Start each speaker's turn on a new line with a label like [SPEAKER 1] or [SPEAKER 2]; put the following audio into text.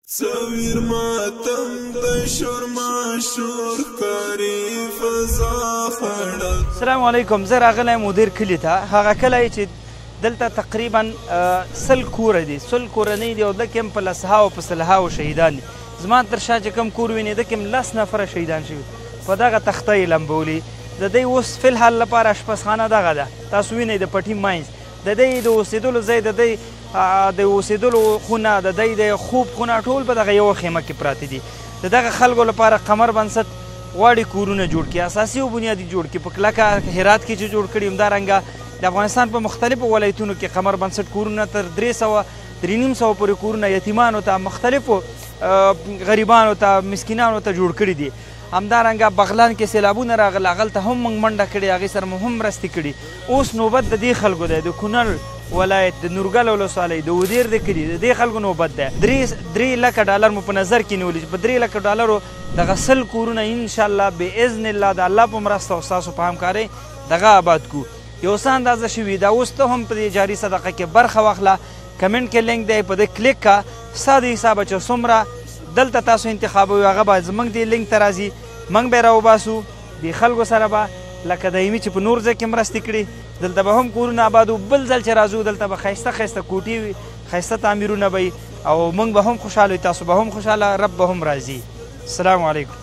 [SPEAKER 1] تصویر ماتم د شور ماشور کاری فضا خړه.
[SPEAKER 2] السلام علیکم. زه راغلی مدیر کلي ته. هغه کلی چې دلته تقریبا 100 کوره دي، 100 کورنۍ دي او دلته کې هم په لسهاو په سلهاو شهیدان دي. زما تر شا چې کوم کور وینې دلته کې هم 10 نفره شهیدان شوي په دغه تخته یې لمبولي. د دوی اوس فی الحال لپاره اشپزخانه دغه ده، تاسو وینئ د پټي ماینځ د دوی د اوسېدلو ځای، د دوی د اوسېدلو خونه، د دوی د خوب خونه ټول په دغه یوه خیمه کې پراته دي. د دغه خلکو لپاره قمر بنسټ غواړي کورونه جوړ کړي، اساسي او بنیادي جوړ کړي. په کلکه هرات کې چې جوړ کړي، همدارنګه د افغانستان په مختلفو ولایتونو کې قمر بنسټ کورونه تر 300 پورې کورونه یتیمانو ته، مختلفو غریبانو ته، مسکینانو ته جوړ کړي دي. همدارنګه بغلان کې سیلابونه راغله، هغلته هم موږ منډه کړې، هغې سره مو هم مرستې کړي. اوس نوبت د دې خلکو دی، د کونړ ولایت د نورګل ولسوالۍ د ودیر د کلي د دې خلکو نوبت دی. 3 لکه ډالر مو په نظر کې نیولي چې په 3 لکه ډالرو دغه 100 کورونه انشاءالله باذن الله د الله په مرسته او ستاسو په همکارۍ دغه آباد کړو. یو څه اندازه شوي دا. اوس ته هم په دې جاري صدقه کې برخه واخله. کمنټ کې لینک دی، په دې کلیک کا. ستا د حسابه چې څومره دلته تاسو انتخابوي هغه به زموږ دې لینک ته راځي، موږ به یې راوباسو. دې خلکو سره به لکه دایمي چې په نور ځای کې مرستې کړي، دلته به هم کورونه آبادو. بل ځل چې راځو دلته به ښایسته ښایسته کوټې وي، ښایسته تعمیرونه به وي او موږ به هم خوشحاله وي، تاسو به هم خوشحاله، رب به هم راضي. السلام علیکم.